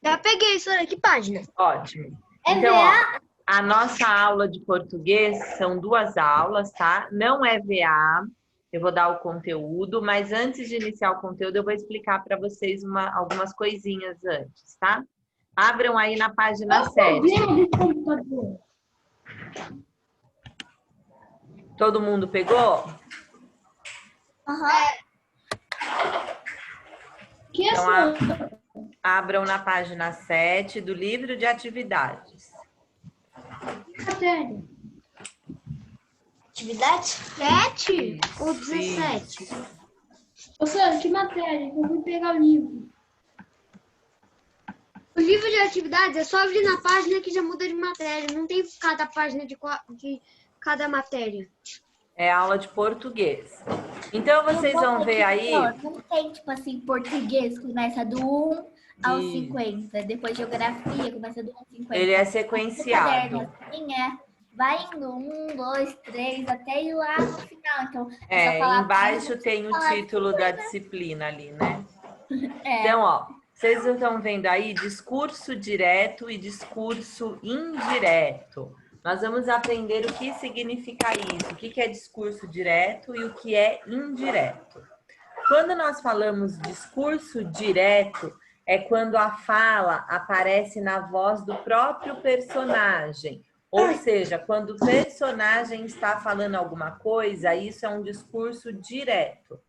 Já peguei, Sora, que página? Ótimo. É Então, ó, VA? a nossa aula de português são 2 aulas, tá? Não é VA, eu vou dar o conteúdo, mas antes de iniciar o conteúdo, eu vou explicar para vocês algumas coisinhas antes, tá? Abram aí na página 7. Todo mundo pegou? Aham. Então, abram na página 7 do livro de atividades. Matéria. Atividade? 7 ou 17? Ô, Sandra, que matéria? Eu vou pegar o livro. O livro de atividades é só abrir na página que já muda de matéria. Não tem cada página de cada matéria. É aula de português. Então, vocês vão ver aí... Não tem, tipo assim, português começa do 1 ao 50. Depois geografia começa do 1 ao 50. Ele é sequenciado. Assim, vai indo 1, 2, 3, até ir lá no final. Então, é só falar embaixo tem o título da disciplina ali, né? É. Então, ó, vocês estão vendo aí discurso direto e discurso indireto. Nós vamos aprender o que significa isso, o que é discurso direto e o que é indireto. Quando nós falamos discurso direto, é quando a fala aparece na voz do próprio personagem. Ou seja, quando o personagem está falando alguma coisa, isso é um discurso direto.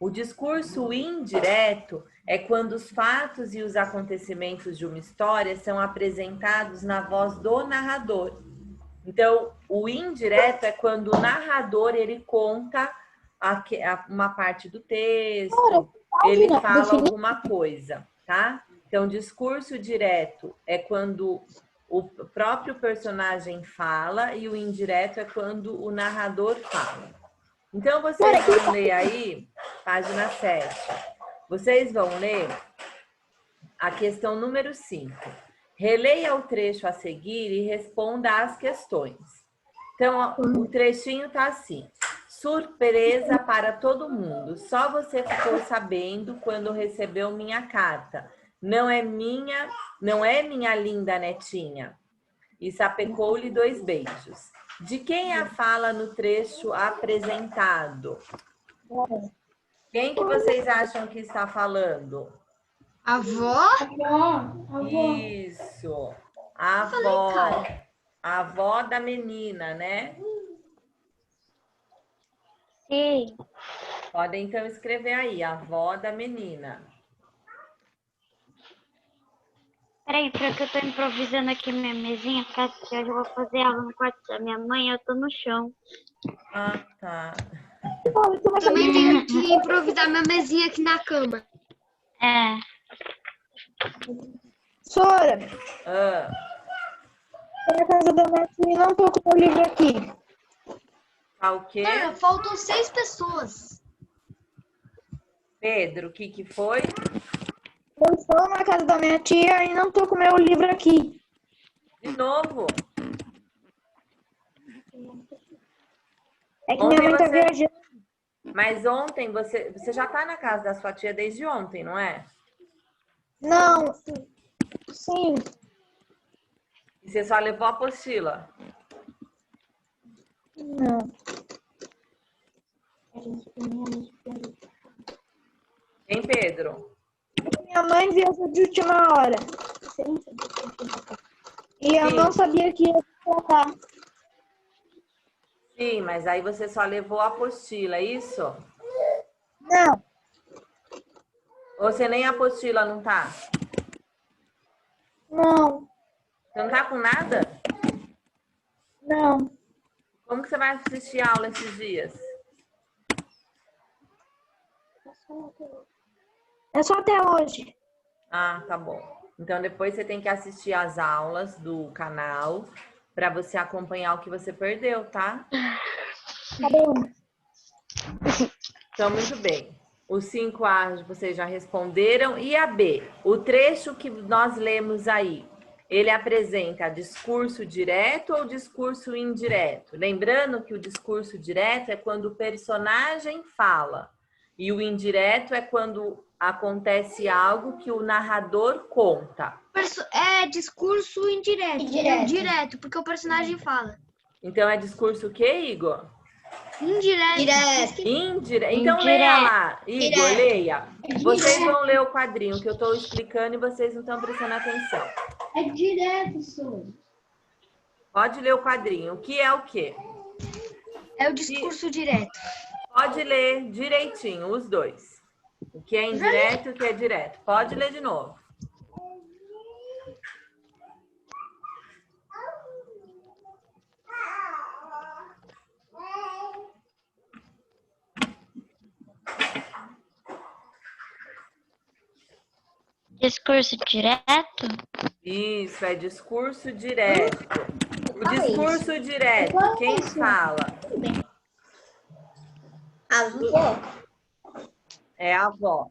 O discurso indireto é quando os fatos e os acontecimentos de uma história são apresentados na voz do narrador. Então, o indireto é quando o narrador ele conta uma parte do texto, ele fala alguma coisa, tá? Então, discurso direto é quando o próprio personagem fala e o indireto é quando o narrador fala. Então, vocês vão ler aí, página 7. Vocês vão ler a questão número 5. Releia o trecho a seguir e responda às questões. Então, o trechinho tá assim. Surpresa para todo mundo. Só você ficou sabendo quando recebeu minha carta. Não é minha linda netinha. E sapecou-lhe 2 beijos. De quem é a fala no trecho apresentado? Quem que vocês acham que está falando? A avó? Isso. A avó. A avó da menina, né? Sim. Podem então escrever aí, a avó da menina. Peraí, porque eu tô improvisando aqui minha mesinha, porque hoje eu vou fazer aula no quarto da minha mãe, eu tô no chão. Ah, tá. Eu também tenho que improvisar minha mesinha aqui na cama. É. Sora, na casa da minha tia, não tô com o livro aqui. Tá o quê? Cara, faltam 6 pessoas. Pedro, o que foi? Eu estou na casa da minha tia e não tô com o meu livro aqui. De novo? É que minha mãe tá viajando. Mas ontem, você já tá na casa da sua tia desde ontem, não é? Não, sim. E você só levou a apostila? Não. Hein, Pedro? Minha mãe viajou de última hora. E eu não sabia que ia tratar. Sim, mas aí você só levou a apostila, é isso? Não. Ou você nem a apostila não tá? Não. Você não tá com nada? Não. Como que você vai assistir a aula esses dias? É só até hoje. Ah, tá bom. Então depois você tem que assistir às aulas do canal para você acompanhar o que você perdeu, tá? Tá bom. Então, muito bem. Os 5A vocês já responderam. E a B? O trecho que nós lemos aí, ele apresenta discurso direto ou discurso indireto? Lembrando que o discurso direto é quando o personagem fala. E o indireto é quando acontece algo que o narrador conta. É discurso indireto. Indireto. Direto, porque o personagem fala. Então é discurso o quê, Igor? Indireto. Indireto. Então leia lá, Igor, leia. Vocês vão ler o quadrinho que eu estou explicando e vocês não estão prestando atenção. É direto, senhor. Pode ler o quadrinho. O que é o quê? É o discurso direto. Pode ler direitinho, os dois. O que é indireto e o que é direto. Pode ler de novo. Discurso direto? Isso, é discurso direto. O discurso direto, quem fala? É a avó.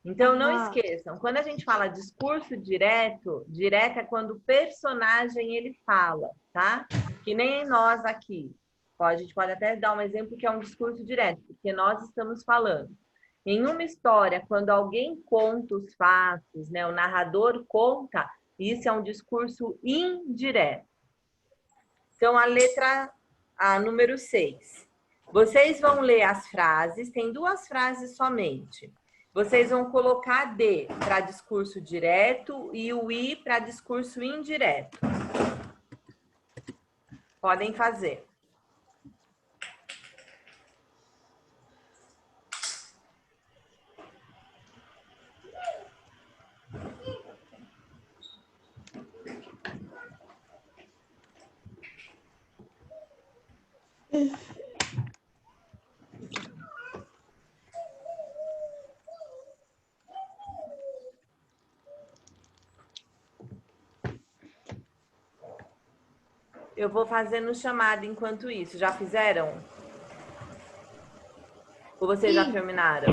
Então, não esqueçam, quando a gente fala discurso direto, direto é quando o personagem ele fala, tá? Que nem nós aqui. A gente pode até dar um exemplo que é um discurso direto, porque nós estamos falando. Em uma história, quando alguém conta os fatos, né, o narrador conta, isso é um discurso indireto. Então, a número 6. Vocês vão ler as frases, tem 2 frases somente. Vocês vão colocar D para discurso direto e o I para discurso indireto. Podem fazer. Eu vou fazendo chamada enquanto isso. Já fizeram? Ou vocês já terminaram?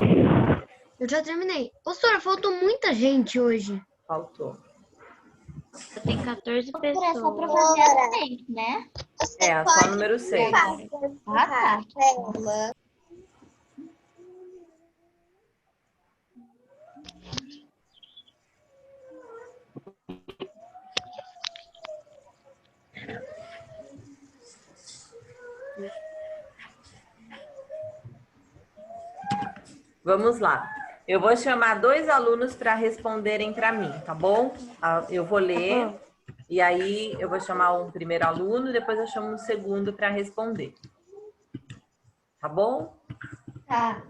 Eu já terminei. Professora, faltou muita gente hoje. Faltou. Tem 14 Só pessoas. pra fazer a frente, né? É, só número 6. Ah, tá. Vamos lá. Eu vou chamar 2 alunos para responderem para mim, tá bom? Eu vou ler e aí eu vou chamar um primeiro aluno, depois eu chamo um segundo para responder. Tá bom? Tá.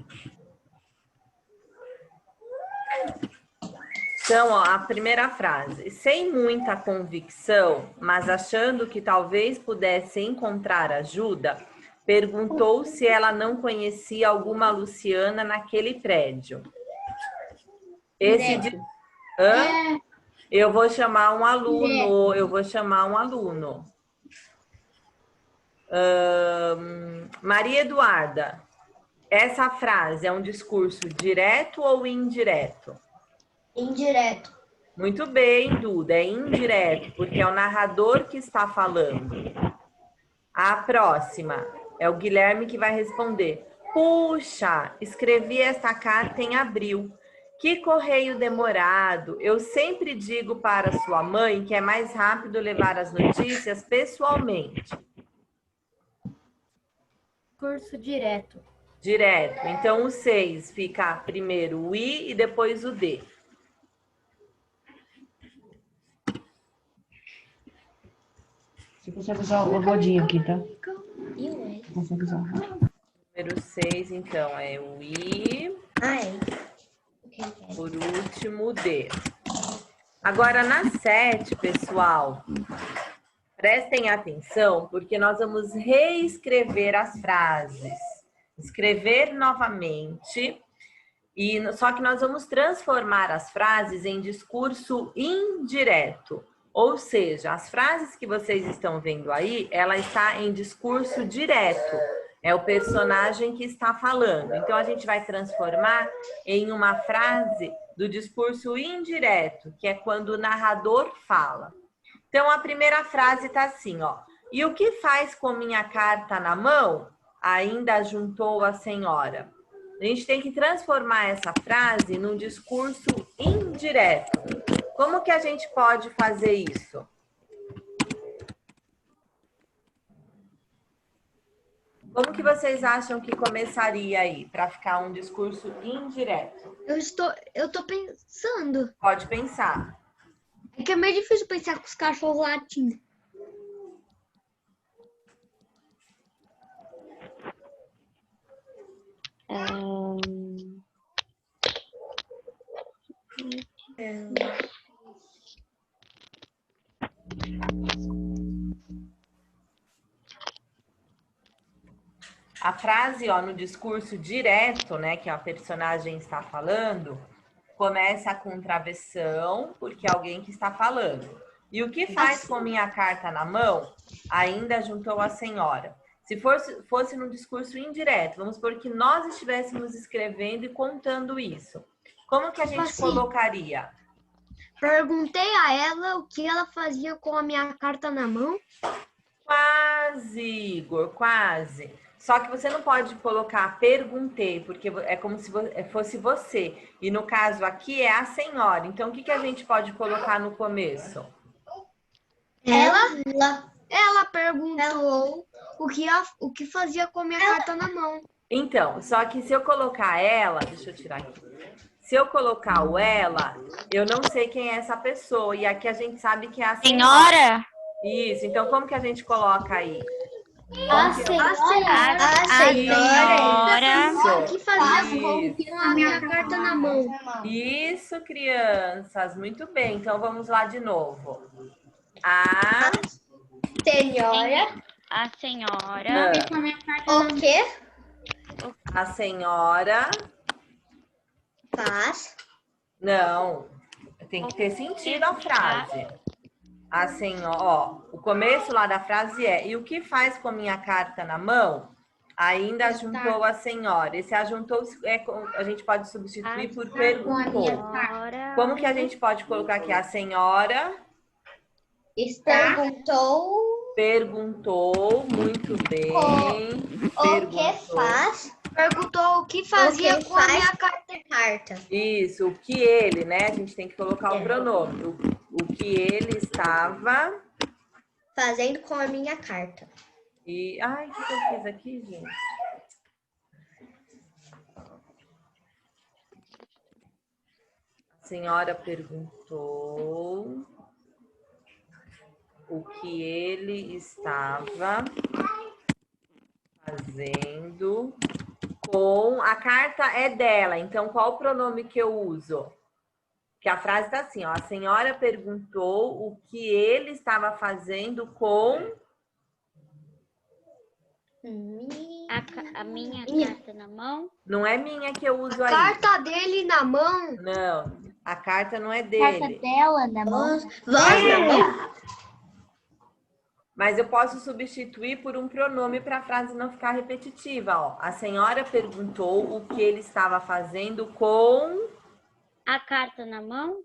Então, ó, a primeira frase. Sem muita convicção, mas achando que talvez pudesse encontrar ajuda, perguntou se ela não conhecia alguma Luciana naquele prédio. Hã? Eu vou chamar um aluno. Maria Eduarda, essa frase é um discurso direto ou indireto? Indireto. Muito bem, Duda, é indireto, porque é o narrador que está falando. A próxima é o Guilherme que vai responder. Puxa, escrevi esta carta em abril. Que correio demorado. Eu sempre digo para sua mãe que é mais rápido levar as notícias pessoalmente. Curso direto. Direto. Então, o 6 fica primeiro o I e depois o D. Você consegue usar o rodinho aqui, tá? Consegue usar. Número 6, então, é o I. Por último, o D. Agora, na 7, pessoal, prestem atenção, porque nós vamos reescrever as frases. Escrever novamente, só que nós vamos transformar as frases em discurso indireto. Ou seja, as frases que vocês estão vendo aí, ela está em discurso direto. É o personagem que está falando. Então, a gente vai transformar em uma frase do discurso indireto, que é quando o narrador fala. Então, a primeira frase está assim, ó. E o que faz com minha carta na mão? Ainda juntou a senhora. A gente tem que transformar essa frase num discurso indireto. Como que a gente pode fazer isso? Como que vocês acham que começaria aí, para ficar um discurso indireto? Eu tô pensando. Pode pensar. É que é meio difícil pensar com os cachorros latindo. A frase, ó, no discurso direto, né, que a personagem está falando, começa com travessão, porque é alguém que está falando. E o que faz com minha carta na mão? Ainda juntou a senhora. Se fosse no discurso indireto, vamos supor que nós estivéssemos escrevendo e contando isso. Como que a gente Assim. colocaria? Perguntei a ela o que ela fazia com a minha carta na mão. Quase, Igor, quase. Só que você não pode colocar perguntei, porque é como se fosse você. E no caso aqui é a senhora. Então, o que a gente pode colocar no começo? Ela perguntou o que fazia com a minha carta na mão. Então, só que se eu colocar ela, deixa eu tirar aqui. Se eu colocar o ela, eu não sei quem é essa pessoa. E aqui a gente sabe que é a senhora. Senhora? Isso, então como que a gente coloca aí? A senhora. O que fazia com a minha carta na mão. Isso, crianças, muito bem. Então vamos lá de novo. A Senhora. A senhora. O que A senhora. faz? Não, tem que ter sentido a frase. A senhora, ó, o começo lá da frase é: e o que faz com minha carta na mão? Ainda juntou a senhora. Esse ajuntou a gente pode substituir por perguntou. Como que a gente pode colocar aqui? A senhora perguntou, muito bem. O que faz? Perguntou o que fazia com a minha carta. Isso, o que ele, né? A gente tem que colocar o pronome. O que ele estava Fazendo com a minha carta. e... Ai, o que eu fiz aqui, gente? A senhora perguntou o que ele estava fazendo com... A carta é dela, então qual o pronome que eu uso? Que a frase está assim, ó. A senhora perguntou o que ele estava fazendo com... A minha carta na mão. Não é minha que eu uso aí. Carta dele na mão. Não, a carta não é Carta dele. dela na mão. Mas eu posso substituir por um pronome para a frase não ficar repetitiva, ó. A senhora perguntou o que ele estava fazendo com... A carta na mão.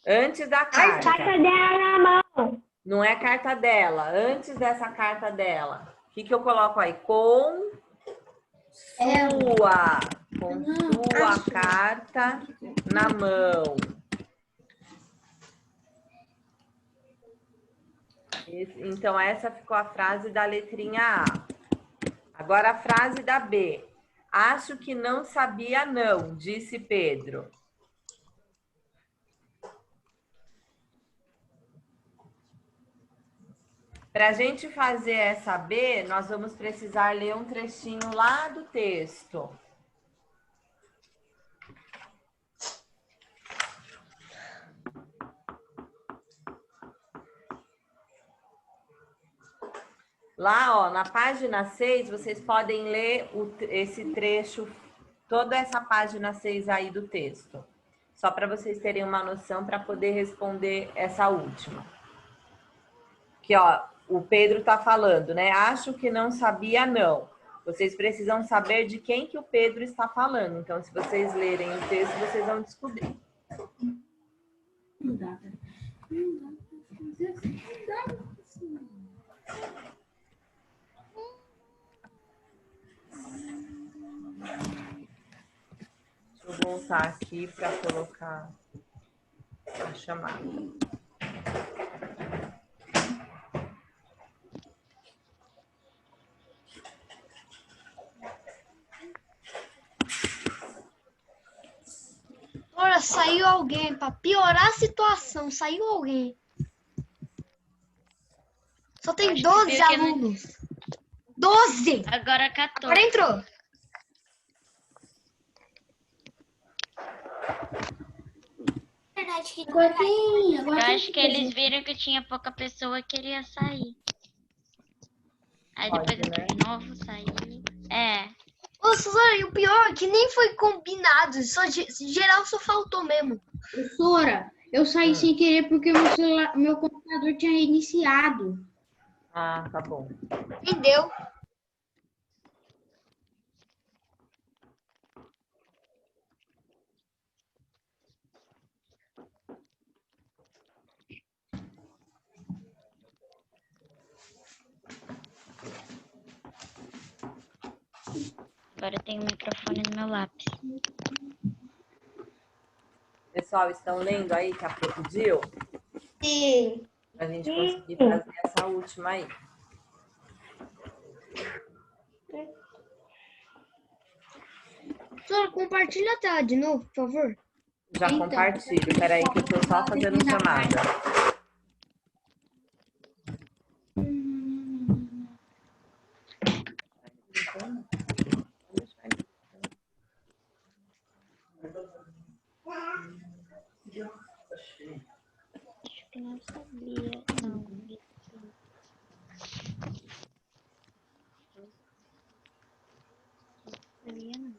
Antes da carta. dela na mão. Não é carta dela, antes dessa carta dela. O que eu coloco aí? Com sua. Com sua carta na mão. Então, essa ficou a frase da letrinha A. Agora, a frase da B. Acho que não sabia não, disse Pedro. Para a gente fazer essa B, nós vamos precisar ler um trechinho lá do texto. Lá, ó, na página 6, vocês podem ler esse trecho, toda essa página 6 aí do texto. Só para vocês terem uma noção para poder responder essa última. Que, ó, o Pedro está falando, né? Acho que não sabia, não. Vocês precisam saber de quem que o Pedro está falando. Então, se vocês lerem o texto, vocês vão descobrir. Não dá. Vou voltar aqui para colocar a chamada. Ora, saiu alguém. Para piorar a situação, saiu alguém. Só tem Acho que 12 viu que não- alunos. 12! Agora 14. Agora entrou. Verdade que agora tem. Agora Eu tem acho que eles viram que tinha pouca pessoa que queria sair. Aí Pode, depois né? entrou de novo, saiu. É. Ô, Suzana, e o pior é que nem foi combinado. Geral só faltou mesmo. Professora, eu saí sem querer porque meu computador tinha reiniciado. Ah, tá bom. Entendeu? Agora tem o microfone no meu lápis. Pessoal, estão lendo aí que a Pro pediu? Sim. Pra gente conseguir fazer essa última aí. Só compartilha a tela de novo, por favor. Já Então, compartilho. Peraí que eu tô só fazendo chamada. Acho que não sabia. Não. Sabia não.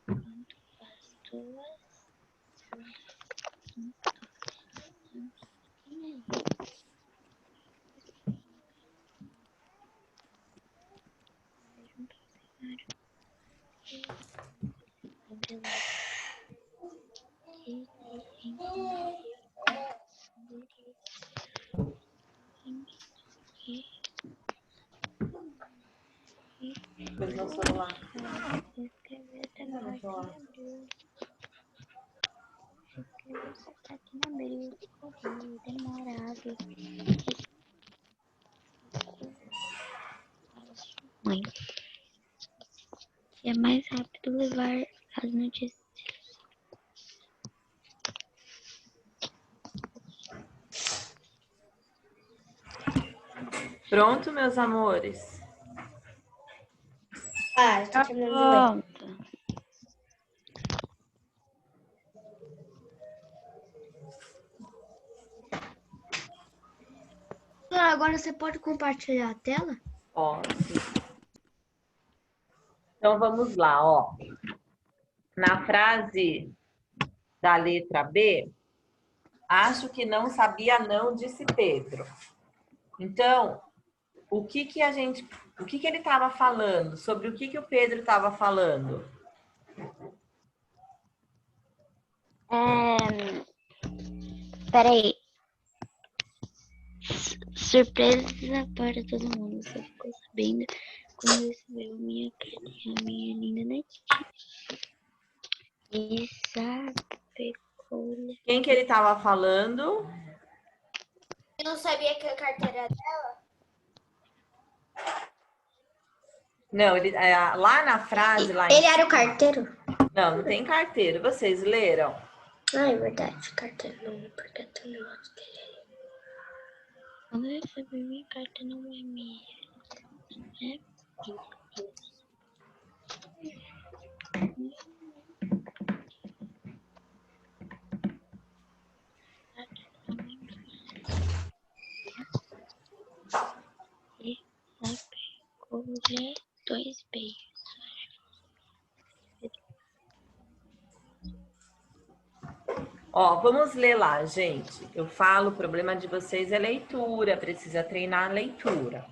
Enquanto faz duas. Depois no celular. Escrever demora aqui no abril. Escrever só tá aqui no abril. Correio demorado. Mãe. É mais rápido levar as notícias. Pronto, meus amores? Ah, eu tô terminando de ler. Pronto. Agora você pode compartilhar a tela? Ó. Então vamos lá, ó. Na frase da letra B, acho que não sabia não, disse Pedro. Então, o que que ele estava falando? Sobre o que o Pedro estava falando? Peraí. Surpresa para todo mundo. Você ficou sabendo quando recebeu minha cartinha, minha linda netinha. E sabe, Quem que ele estava falando? Eu não sabia que a carteira era dela. Não, lá na frase... Lá Ele era o carteiro? Não tem carteiro. Vocês leram? Ah, é verdade. Carteiro não, porque tem negócio dele. quando eu recebi minha carta não é minha. É? E sabe, dois beijos. Ó, vamos ler lá, gente. Eu falo, o problema de vocês é leitura, precisa treinar a leitura.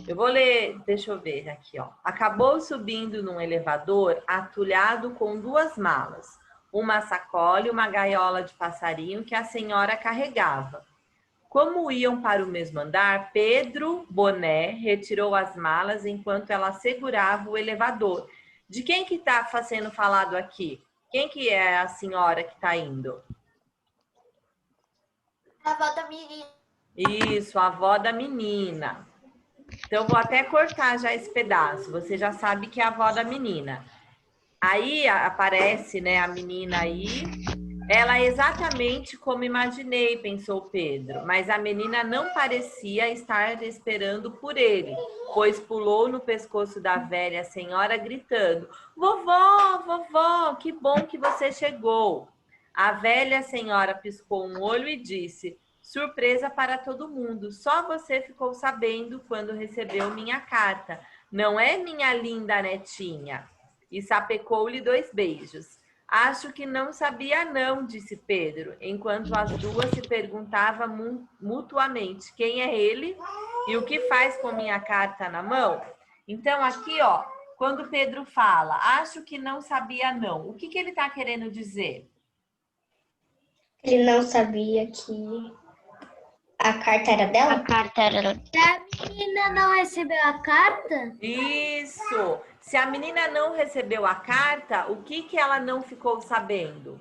Eu vou ler, deixa eu ver aqui, ó. Acabou subindo num elevador atulhado com 2 malas, uma sacola e uma gaiola de passarinho que a senhora carregava. Como iam para o mesmo andar, Pedro Boné retirou as malas enquanto ela segurava o elevador. De quem que está sendo falado aqui? Quem que é a senhora que está indo? A avó da menina. Isso, a avó da menina. Então, vou até cortar já esse pedaço. Você já sabe que é a avó da menina. Aí aparece, né, a menina aí. Ela é exatamente como imaginei, pensou Pedro. Mas a menina não parecia estar esperando por ele, pois pulou no pescoço da velha senhora gritando: Vovó, vovó, que bom que você chegou. A velha senhora piscou um olho e disse: Surpresa para todo mundo. Só você ficou sabendo quando recebeu minha carta. Não é, minha linda netinha? E sapecou-lhe 2 beijos. Acho que não sabia não, disse Pedro, enquanto as duas se perguntavam mutuamente quem é ele e o que faz com minha carta na mão. Então aqui, ó, quando Pedro fala, acho que não sabia não, o que ele está querendo dizer? Ele não sabia que a carta era dela? A carta era A menina não recebeu a carta? Isso! Se a menina não recebeu a carta, o que ela não ficou sabendo?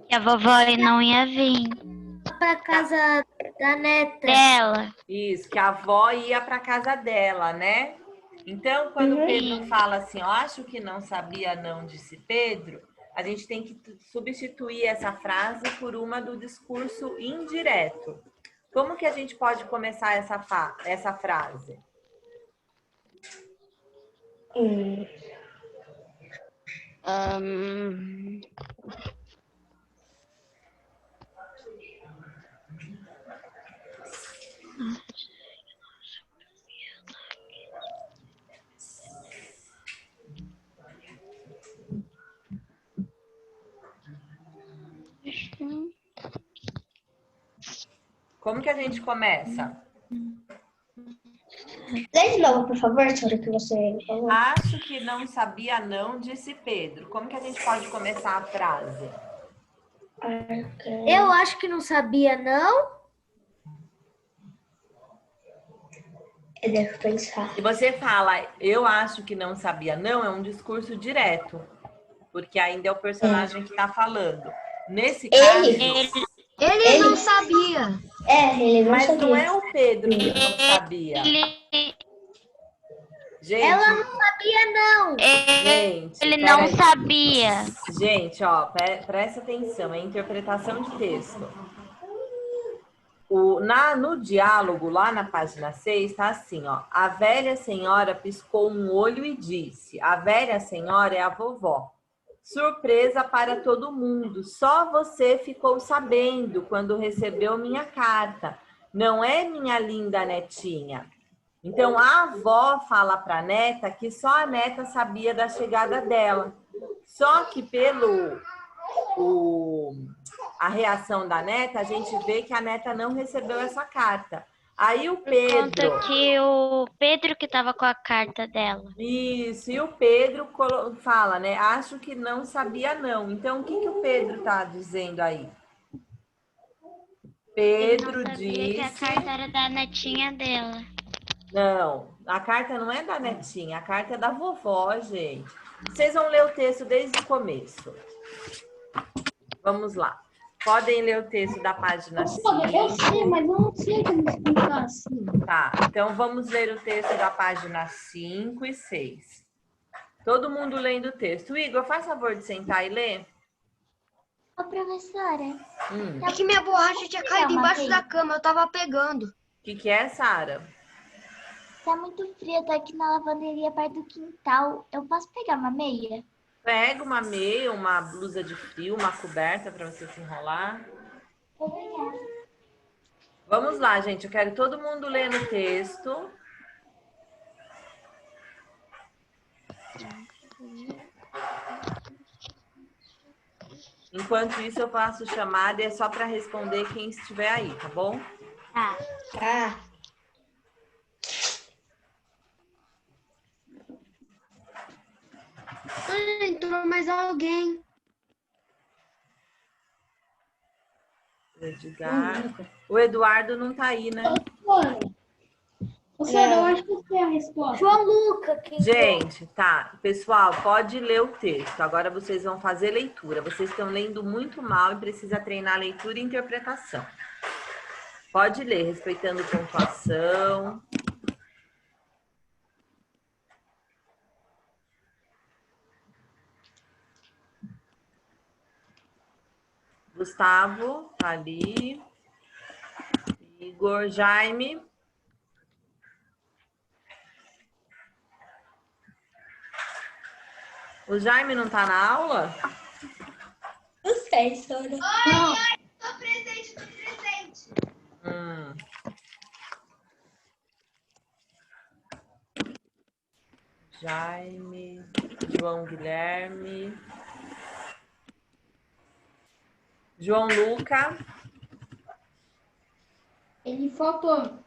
que a vovó não ia vir Para casa da neta. dela. Isso, que a avó ia para casa dela, né? Então, quando Pedro fala assim, eu acho que não sabia não, disse Pedro, a gente tem que substituir essa frase por uma do discurso indireto. Como que a gente pode começar essa frase? Como que a gente começa? Lê de novo, por favor, senhora, que você falou. Acho que não sabia não, disse Pedro. Como que a gente pode começar a frase? Eu acho que não sabia, não. Deixa eu pensar. Se você fala, eu acho que não sabia não, é um discurso direto. Porque ainda é o personagem que está falando. Nesse caso... Ele não sabia. Ele não Mas sabia. não é o Pedro que não sabia. Gente, Ela não sabia, não. gente, Ele não peraí. sabia. Gente, ó, presta atenção, é interpretação de texto. No diálogo, lá na página 6, tá assim, ó. A velha senhora piscou um olho e disse, a velha senhora é a vovó. Surpresa para todo mundo, só você ficou sabendo quando recebeu minha carta. Não é, minha linda netinha? Então, a avó fala para a neta que só a neta sabia da chegada dela. Só que a reação da neta, a gente vê que a neta não recebeu essa carta. Aí o Pedro... Conta que o Pedro que estava com a carta dela. Isso, e o Pedro fala, né? Acho que não sabia não. Então, o que o Pedro tá dizendo aí? Pedro Ele não sabia que a disse... carta era da netinha dela. Não, a carta não é da netinha, a carta é da vovó, gente. Vocês vão ler o texto desde o começo. Vamos lá. Podem ler o texto da página 5. Eu sei, mas não sei como explicar assim. Tá, então vamos ler o texto da página 5 e 6. Todo mundo lendo o texto. Igor, faz favor de sentar e ler. Ô, professora, É que minha borracha tinha caído embaixo da cama, eu tava pegando. O que é, Sara? tá muito frio, tô aqui na lavanderia perto do quintal. Eu posso pegar uma meia? Pega uma meia, uma blusa de frio, uma coberta para você se enrolar. Obrigada. Vamos lá, gente. Eu quero todo mundo lendo o texto. Enquanto isso, eu faço chamada e é só para responder quem estiver aí, tá bom? Tá. Ah, Ah, entrou mais alguém. Edgar. O Eduardo não tá aí, né? Ô, Sora, eu acho que eu sei a resposta. João Luca, quem Gente, tá. Pessoal, pode ler o texto. Agora vocês vão fazer leitura. Vocês estão lendo muito mal e precisa treinar leitura e interpretação. Pode ler, respeitando pontuação. Gustavo, tá ali. Igor, Jaime. O Jaime não tá na aula? não sei, Sora. Tô presente, tô presente. Jaime, João Guilherme. João Luca. Ele faltou.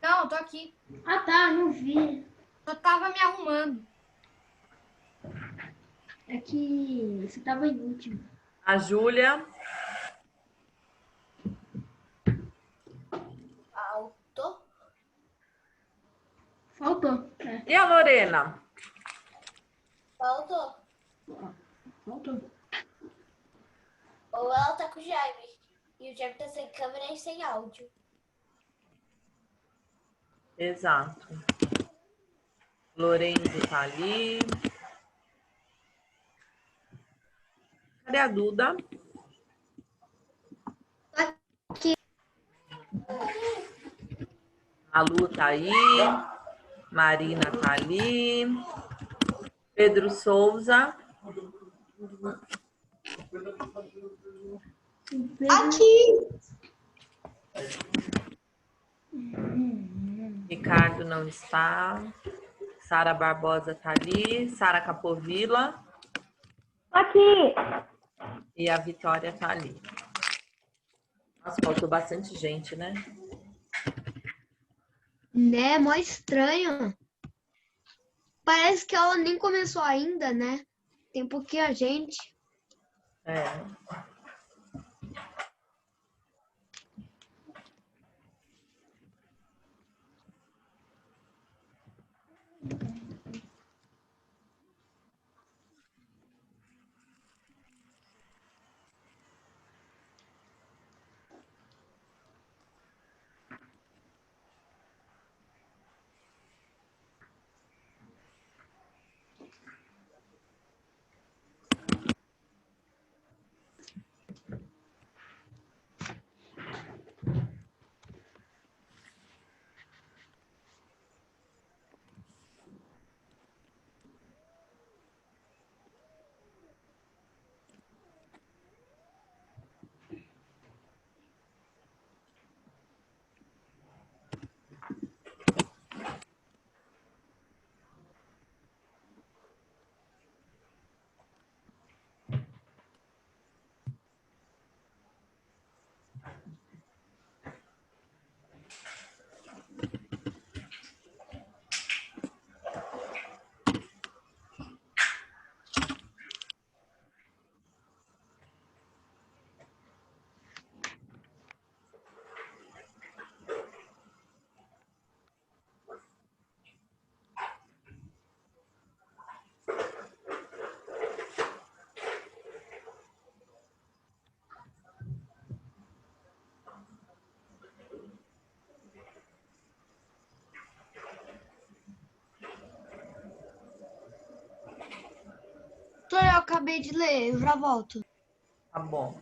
Não, tô aqui. Ah, tá, não vi. Eu tava me arrumando. É que você tava em último. A Júlia. Faltou. É, E a Lorena? Faltou. faltou. Ou ela tá com o Jaime. E o Jaime tá sem câmera e sem áudio. Exato. Lorenzo tá ali. Cadê a Duda? Aqui. A Lu tá aí. Marina tá ali. Pedro Souza. Aqui. Ricardo não está. Sara Barbosa tá ali. Sara Capovilla. Aqui. E a Vitória tá ali. Nossa, faltou bastante gente, né? Né, mó estranho. Parece que ela nem começou ainda, né? Tem pouquinha gente. É. Eu acabei de ler, eu já volto. Tá bom.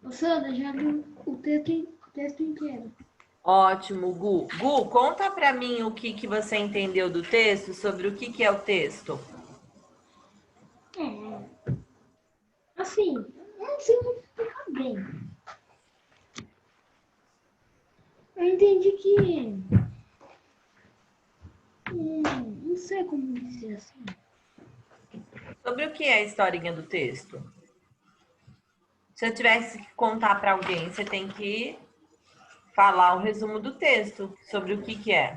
Ô, Sandra, já li o texto inteiro. Ótimo, Gu. Gu, conta para mim o que você entendeu do texto, sobre o que é o texto. Assim, não sei como explicar bem. Eu entendi que... não sei como dizer assim. Sobre o que é a historinha do texto? Se eu tivesse que contar para alguém, você tem que falar o resumo do texto, sobre o que é.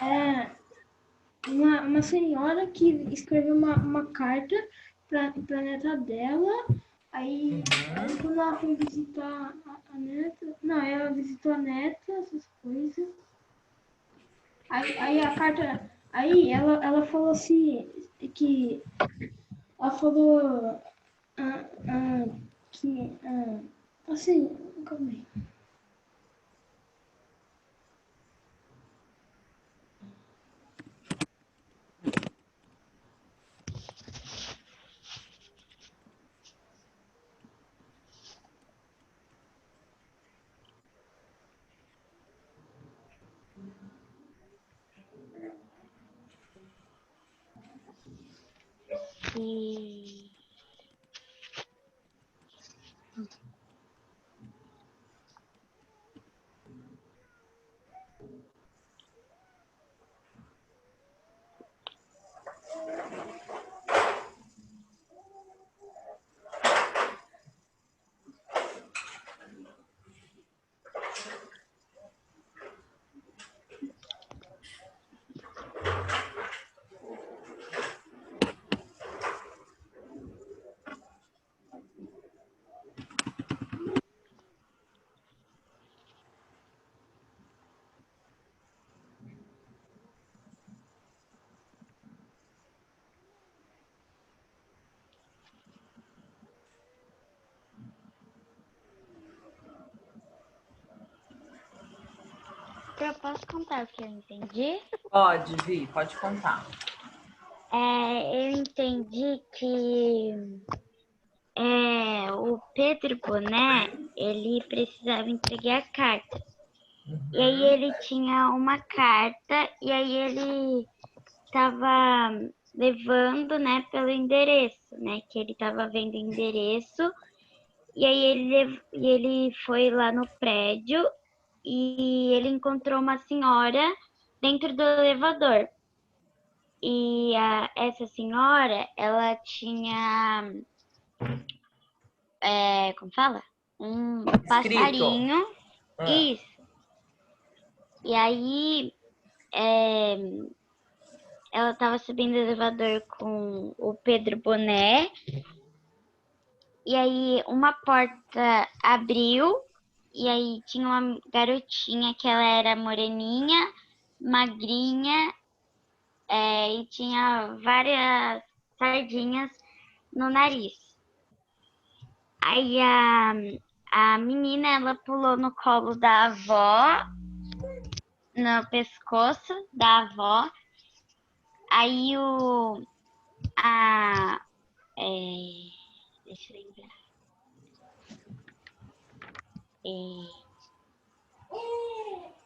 É uma senhora que escreveu uma carta para a neta dela. Aí, quando ela foi visitar a neta... Não, ela visitou a neta, essas coisas. Aí a carta... Aí ela falou assim, que... Ela falou que... assim, calma aí. E... Eu posso contar o que eu entendi? Pode, Vi, pode contar. Eu entendi que o Pedro Boné, ele precisava entregar a carta. E aí ele tinha uma carta e aí ele estava levando, né, pelo endereço, né, que ele estava vendo o endereço. E aí ele foi lá no prédio e ele encontrou uma senhora dentro do elevador. E essa senhora, ela tinha, como fala? Um passarinho. Isso. E aí, ela estava subindo o elevador com o Pedro Boné. E aí, uma porta abriu. E aí, tinha uma garotinha que ela era moreninha, magrinha. E tinha várias sardinhas no nariz. Aí a menina, ela pulou no colo da avó, no pescoço da avó. Aí deixa eu lembrar.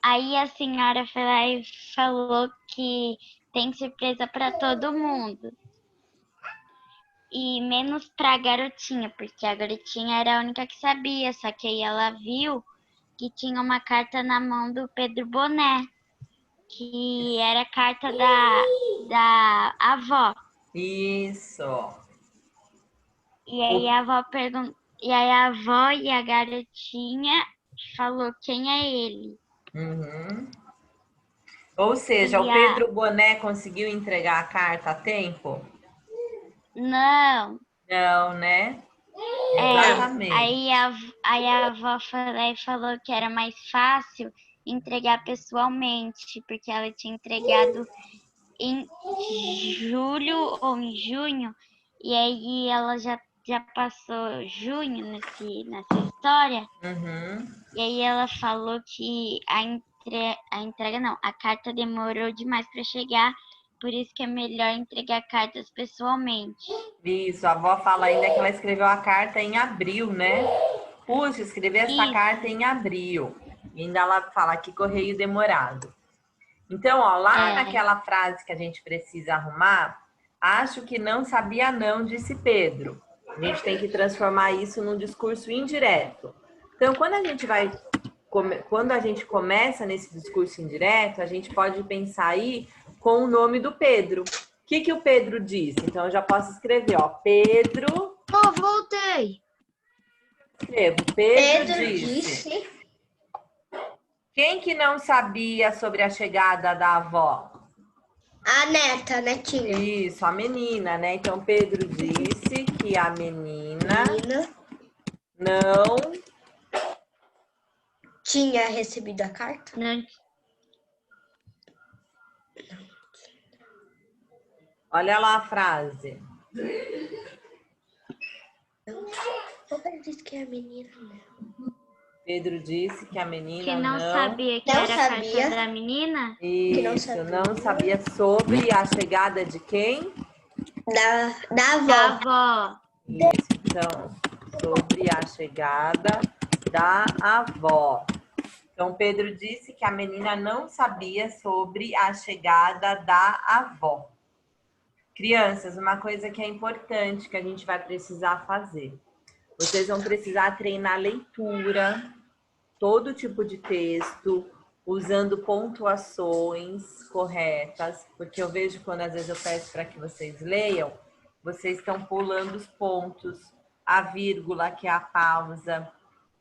Aí a senhora foi lá e falou que tem surpresa para todo mundo. E menos pra garotinha, porque a garotinha era a única que sabia, só que aí ela viu que tinha uma carta na mão do Pedro Boné, que era a carta da avó. Isso. E aí a avó perguntou, e aí a avó e a garotinha falou quem é ele. Ou seja, o Pedro Boné conseguiu entregar a carta a tempo? Não. Não, né? Exatamente. Aí a avó foi lá e falou que era mais fácil entregar pessoalmente, porque ela tinha entregado em julho ou em junho, e aí ela já passou junho nessa história. E aí ela falou que a entrega não, a carta demorou demais para chegar, por isso que é melhor entregar cartas pessoalmente. Isso, a avó fala ainda que ela escreveu a carta em abril, né? Puxa, escrevi essa Isso. carta em abril. E ainda ela fala que correio demorado. Então, ó, lá naquela frase que a gente precisa arrumar, acho que não sabia não, disse Pedro. A gente tem que transformar isso num discurso indireto. Então, quando a gente começa nesse discurso indireto, a gente pode pensar aí com o nome do Pedro. O que o Pedro disse? Então, eu já posso escrever, ó, Pedro... Oh, voltei. Escrevo, Pedro disse. Quem que não sabia sobre a chegada da avó? A neta, netinha. Isso, a menina, né? Então, Pedro disse que a menina não Tinha recebido a carta? Não, Olha lá a frase. Eu disse que a menina não. Pedro disse que a menina que não sabia que não era a sabia. carta da menina? Isso, não sabia sobre a chegada de quem? Da avó. Da avó. Isso, então, sobre a chegada da avó. Então, Pedro disse que a menina não sabia sobre a chegada da avó. Crianças, uma coisa que é importante que a gente vai precisar fazer. Vocês vão precisar treinar leitura, todo tipo de texto, usando pontuações corretas, porque eu vejo quando às vezes eu peço para que vocês leiam, vocês estão pulando os pontos, a vírgula, que é a pausa,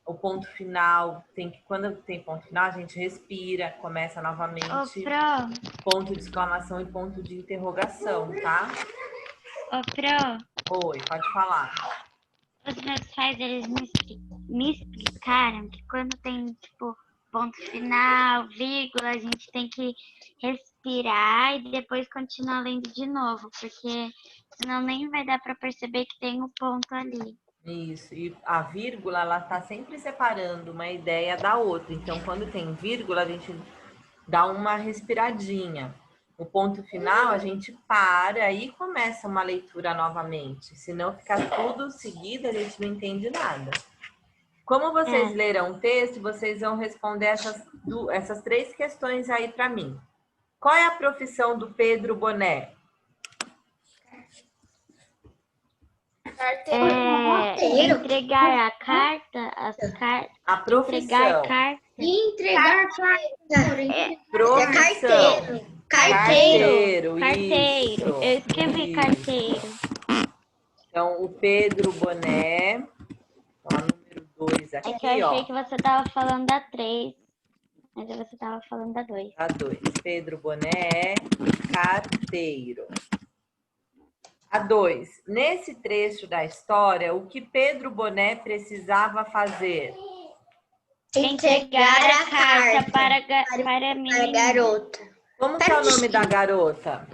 o ponto final, quando tem ponto final, a gente respira, começa novamente, ponto de exclamação e ponto de interrogação, tá? Ô, Pro, Oi, pode falar. os meus pais, eles me explicaram que quando tem, tipo, ponto final, vírgula, a gente tem que respirar e depois continuar lendo de novo, porque senão nem vai dar para perceber que tem um ponto ali. Isso, e a vírgula, ela tá sempre separando uma ideia da outra. Então, quando tem vírgula, a gente dá uma respiradinha. O ponto final, a gente para e começa uma leitura novamente. Senão fica tudo seguido, a gente não entende nada. Como vocês leram o texto, vocês vão responder essas 3 questões aí para mim. Qual é a profissão do Pedro Boné? Entregar a carta, A profissão. entregar carta. Entregar carta. Profissão. Carteiro. Isso. Eu escrevi carteiro. Então, o Pedro Boné, ó, número 2 aqui, É que eu achei ó. que você tava falando da 3, mas você tava falando da 2. A 2. Pedro Boné é carteiro. A 2. Nesse trecho da história, o que Pedro Boné precisava fazer? Entregar a carta para a a menina. garota. Como que é o nome da garota?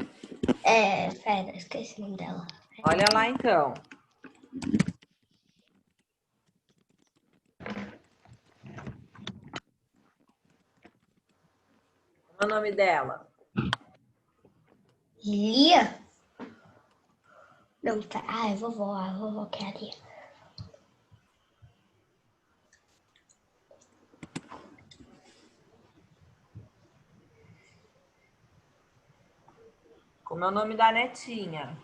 Pera, esqueci o nome dela. Olha lá, então. Qual é o nome dela? Lia? Não, tá. Ah, é vovó que é a Lia. Como é o nome da netinha?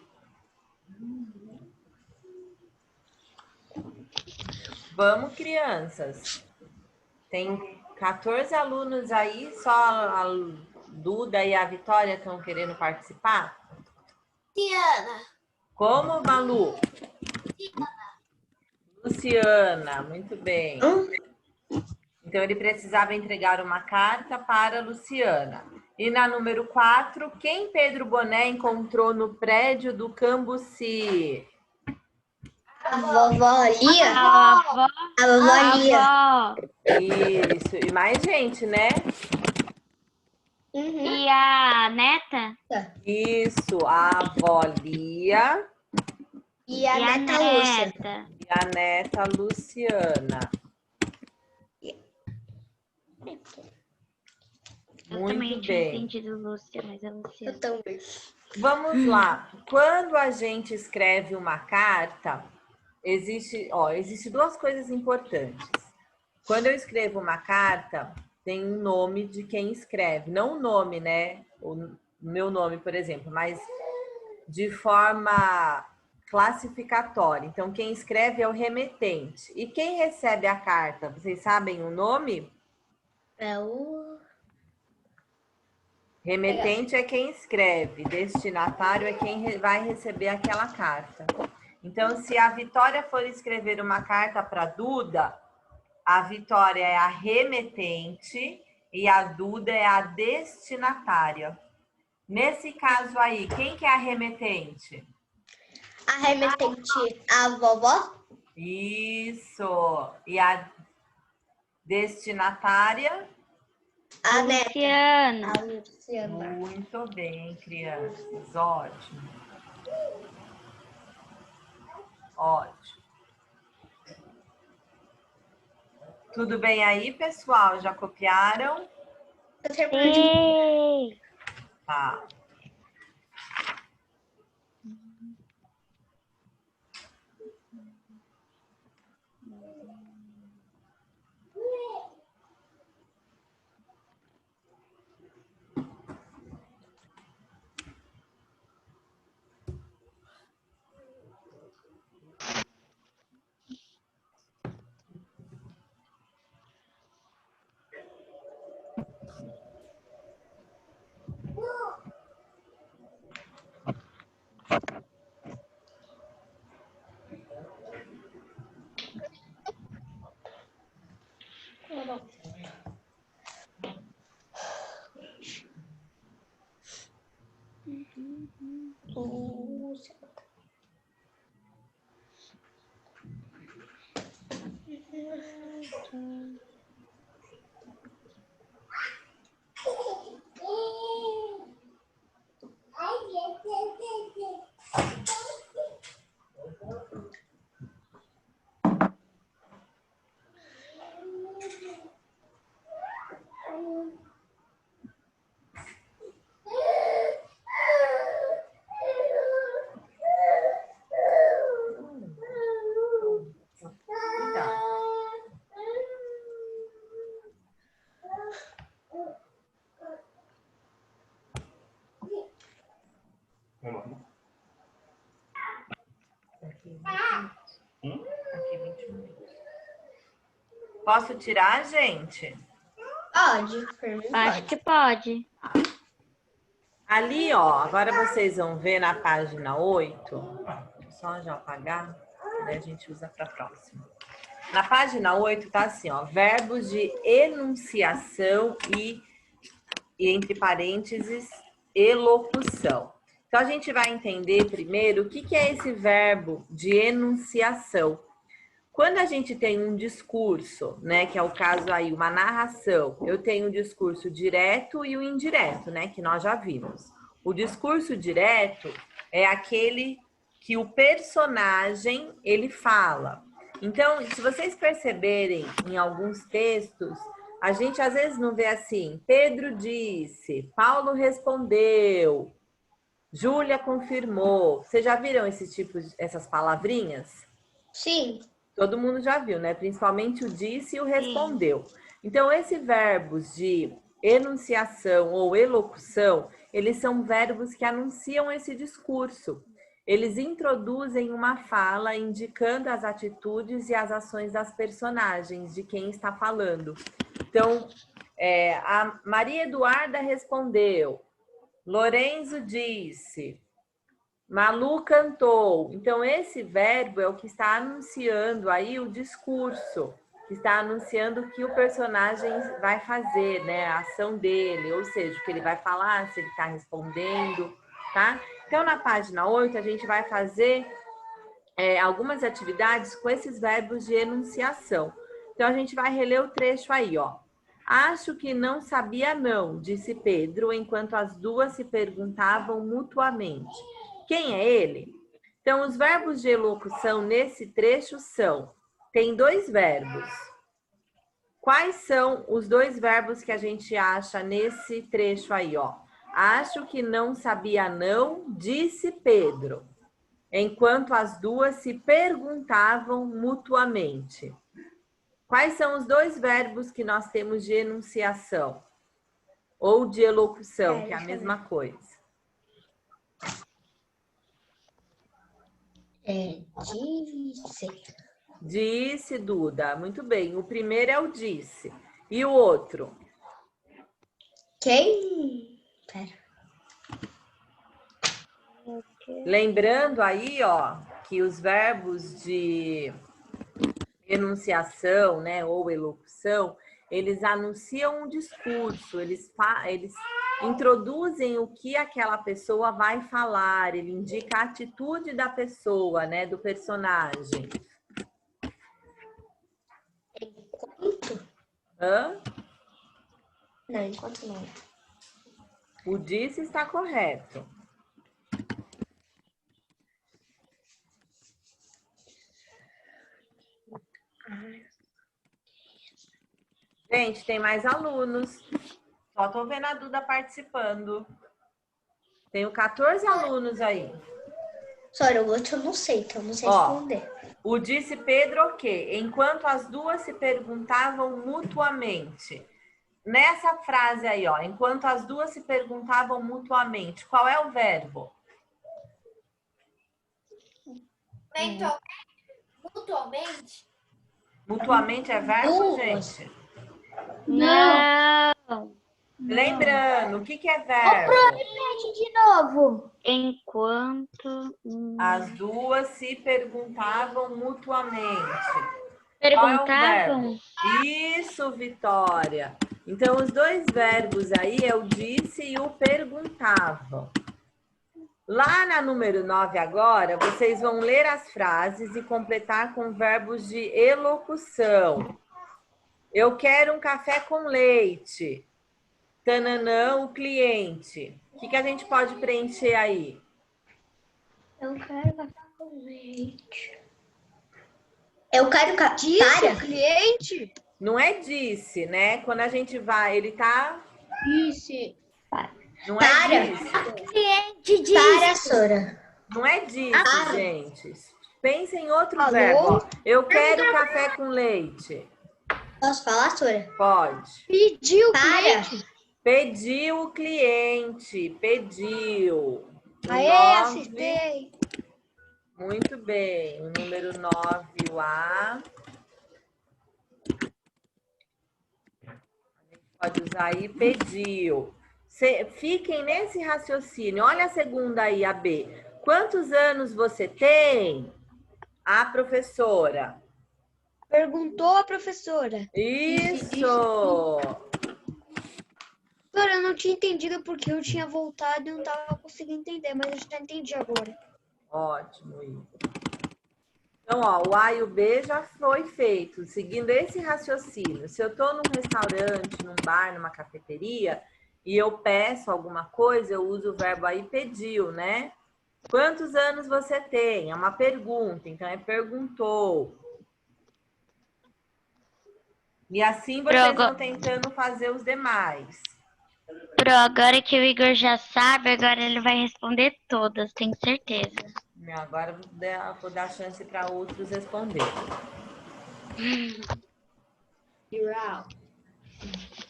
Vamos, crianças. Tem 14 alunos aí, só a Duda e a Vitória estão querendo participar? Tiana. Como, Malu? Luciana, muito bem. Então, ele precisava entregar uma carta para Luciana. E na número 4, quem Pedro Boné encontrou no prédio do Cambuci? A vovó Lia? A avó. A vovó Lia. Isso, e mais gente, né? E a neta? Isso, a avó Lia E a neta Lúcia. e a neta Luciana. Eu Muito também tinha bem. entendido Lúcia, mas é Luciana. Eu também. Vamos lá. Quando a gente escreve uma carta, existe duas coisas importantes. Quando eu escrevo uma carta, tem um nome de quem escreve. Não o nome, né? O meu nome, por exemplo, mas de forma classificatória. Então, quem escreve é o remetente. E quem recebe a carta? Vocês sabem o nome? É o... Remetente é quem escreve, destinatário é quem vai receber aquela carta. Então, se a Vitória for escrever uma carta para Duda, a Vitória é a remetente e a Duda é a destinatária. Nesse caso aí, quem que é a remetente? A remetente, a vovó. Isso. E a destinatária? A neta. Luciana. A Luciana. Muito bem, crianças. Ótimo. Ótimo. Tudo bem aí, pessoal? Já copiaram? Eu terminei de... Ei! Tá. Aqui 20 minutos. Posso tirar, gente? Pode. Acho que pode. Ali, ó, agora vocês vão ver na página 8. Só já apagar, daí a gente usa para a próxima. Na página 8 tá assim, ó, verbos de enunciação e entre parênteses, elocução. Então, a gente vai entender primeiro o que é esse verbo de enunciação. Quando a gente tem um discurso, né, que é o caso aí, uma narração, eu tenho um discurso direto e o indireto, né, que nós já vimos. O discurso direto é aquele que o personagem, ele fala. Então, se vocês perceberem em alguns textos, a gente às vezes não vê assim, Pedro disse, Paulo respondeu, Júlia confirmou. Vocês já viram essas palavrinhas? Sim. Todo mundo já viu, né? Principalmente o disse e o respondeu. Então, esses verbos de enunciação ou elocução, eles são verbos que anunciam esse discurso. Eles introduzem uma fala indicando as atitudes e as ações das personagens, de quem está falando. Então, a Maria Eduarda respondeu, Lorenzo disse, Malu cantou. Então, esse verbo é o que está anunciando aí o discurso, que está anunciando o que o personagem vai fazer, né? A ação dele, ou seja, o que ele vai falar, se ele está respondendo, tá? Então, na página 8, a gente vai fazer algumas atividades com esses verbos de enunciação. Então, a gente vai reler o trecho aí, ó. Acho que não sabia não, disse Pedro, enquanto as duas se perguntavam mutuamente. Quem é ele? Então, os verbos de elocução nesse trecho são... Tem dois verbos. Quais são os dois verbos que a gente acha nesse trecho aí, ó? Acho que não sabia não, disse Pedro, enquanto as duas se perguntavam mutuamente. Quais são os dois verbos que nós temos de enunciação? Ou de elocução, que é a mesma coisa. Disse. Disse, Duda. Muito bem. O primeiro é o disse. E o outro? Quem? Pera. Lembrando aí, ó, que os verbos de enunciação, né, ou elocução, eles anunciam um discurso, eles introduzem o que aquela pessoa vai falar, ele indica a atitude da pessoa, né, do personagem. Enquanto? Hã? Não, enquanto não. O disse está correto. Gente, tem mais alunos. Só tô vendo a Duda participando. Tenho 14 alunos aí. Sora, o outro eu não sei, então não sei Ó, responder. O disse Pedro o quê? Enquanto as duas se perguntavam mutuamente. Nessa frase aí, ó, enquanto as duas se perguntavam mutuamente, qual é o verbo? Mutualmente? Mutuamente é verbo, Duas. gente? Não. Lembrando, o que é verbo? Repete de novo. Enquanto As duas se perguntavam mutuamente. perguntavam, Isso, Vitória. Então, os dois verbos aí é o disse e o perguntavam. Lá na número 9 agora, vocês vão ler as frases e completar com verbos de elocução. Eu quero um café com leite. Tananã, o cliente. O que a gente pode preencher aí? Eu quero café com leite. Eu quero Disse Para. o cliente? Não é disse, né? Quando a gente vai, ele tá... Disse. Não Para. é disse. Cliente disse. Para, Sora. Não é disse, gente. Pense em outro Alô? verbo. Ó. Eu quero café com leite. Posso falar, Sora? Pode. Pediu o Para. cliente. Pediu o cliente. Pediu. Aê, 9. acertei. Muito bem. O número 9, o A. A gente pode usar aí, pediu. Fiquem nesse raciocínio. Olha a segunda aí, a B. Quantos anos você tem? A professora. Perguntou a professora. Isso! Cara, eu não tinha entendido porque eu tinha voltado e não tava conseguindo entender, mas eu já entendi agora. Ótimo, Igor. Então, ó, o A e o B já foi feito, seguindo esse raciocínio. Se eu estou num restaurante, num bar, numa cafeteria, e eu peço alguma coisa, eu uso o verbo aí pediu, né? Quantos anos você tem? É uma pergunta, então é perguntou. E assim vocês vão tentando fazer os demais. Pro, agora que o Igor já sabe, agora ele vai responder todas, tenho certeza. Agora vou dar chance para outros responderem.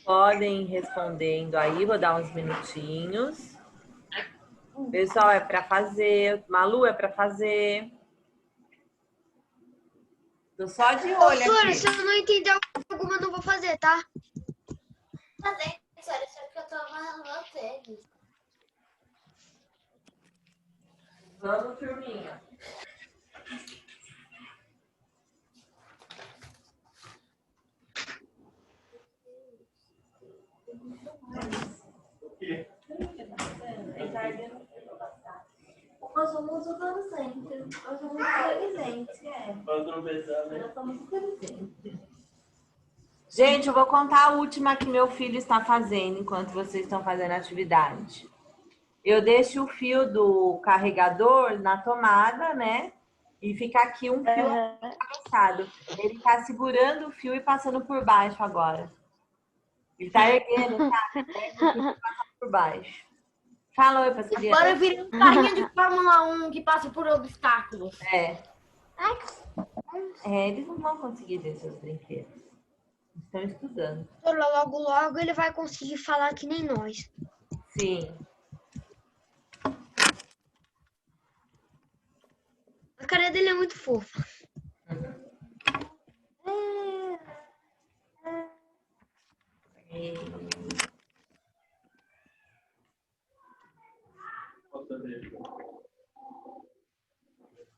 Podem ir respondendo aí, vou dar uns minutinhos. Pessoal, é para fazer. Malu, é para fazer. Tô só de olho Sora, aqui. se eu não entender alguma, eu não vou fazer, tá? Fazer, Sora, só que eu tô amarrando você. Vamos, turminha. Nós somos adolescentes. Nós somos inteligentes, Nós somos inteligentes. Gente, eu vou contar a última que meu filho está fazendo enquanto vocês estão fazendo a atividade. Eu deixo o fio do carregador na tomada, né? E fica aqui um fio atravessado. Ele tá segurando o fio e passando por baixo agora. Ele tá erguendo, tá? Passando por baixo. Fala, oi, passarinho. Agora eu virei um carrinho de Fórmula 1 que passa por obstáculos. Eles não vão conseguir ver seus brinquedos. Estão estudando. Logo, logo ele vai conseguir falar que nem nós. Sim. A cara dele é muito fofa.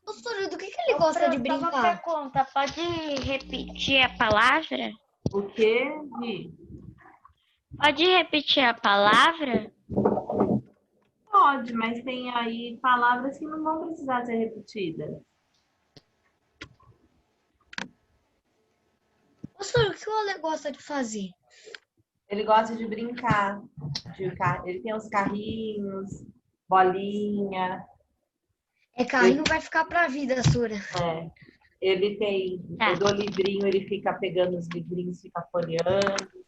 Professora, do que ele gosta de Uma brincar? pergunta, pode repetir a palavra? O quê, Vi? Pode repetir a palavra? Pode, mas tem aí palavras que não vão precisar ser repetidas. Professora, o que o Ale gosta de fazer? Ele gosta de brincar. Ele tem os carrinhos, bolinha. Carrinho vai ficar pra vida, Sora. Ele tem. Eu dou livrinho, ele fica pegando os livrinhos, fica folheando.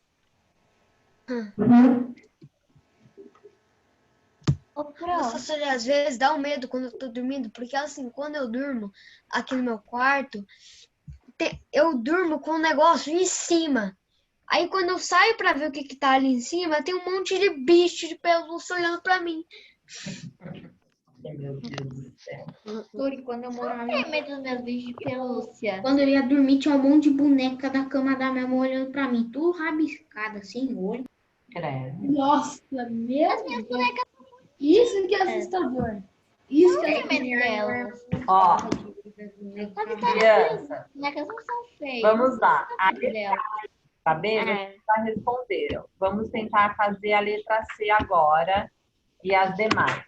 Professora, às vezes dá um medo quando eu tô dormindo, porque assim, quando eu durmo aqui no meu quarto, eu durmo com um negócio em cima. Aí quando eu saio pra ver o que tá ali em cima, tem um monte de bicho de pelúcia olhando pra mim. Meu Deus do céu. Quando eu morava em medo dos meus bichos de pelúcia. Quando eu ia dormir, tinha um monte de boneca da cama da minha mãe olhando pra mim, tudo rabiscada, sem olho. Credo. Nossa, meu Deus. Isso que é assustador. Isso que é medo delas. Ó, criança, As bonecas não são feias. vamos lá. A Delas. letra A, tá bem? Vocês já responderam. Vamos tentar fazer a letra C agora e as demais.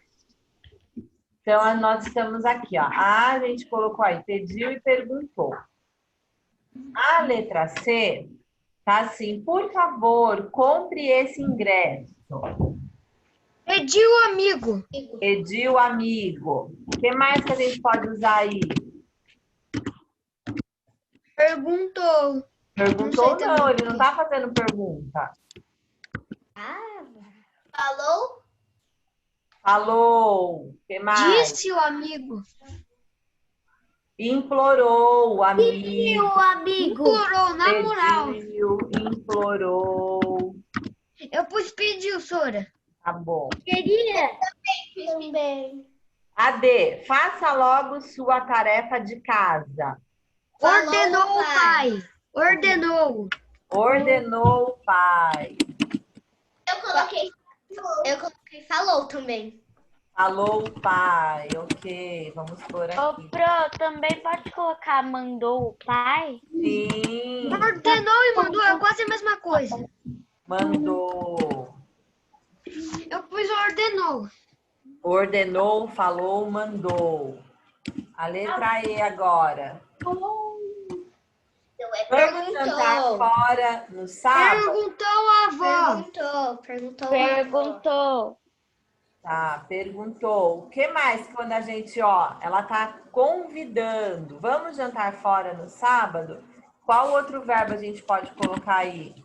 Então, nós estamos aqui, ó. A gente colocou aí, pediu e perguntou. A letra C tá assim, por favor, compre esse ingresso. Pediu, amigo. Pediu, amigo. O que mais que a gente pode usar aí? Perguntou. Perguntou sei não, também. ele não tá fazendo pergunta. Falou? Falou. O que mais? Disse o amigo. Implorou o amigo. Implorou, na moral. Pediu, implorou. Eu pus pediu, Sora. Tá bom. Queria. Também. AD, faça logo sua tarefa de casa. Ordenou o pai. Ordenou. Ordenou o pai. Eu coloquei falou também. Falou o pai. Ok, vamos por Ô, aqui. Pro, também pode colocar mandou o pai? Sim, Ordenou e mandou, é quase a mesma coisa. mandou. Eu pus ordenou. Ordenou, falou, mandou. A letra E agora. Vamos jantar fora no sábado? Perguntou a avó. Perguntou. Tá, perguntou. O que mais quando a gente, ó, ela tá convidando? Vamos jantar fora no sábado? Qual outro verbo a gente pode colocar aí?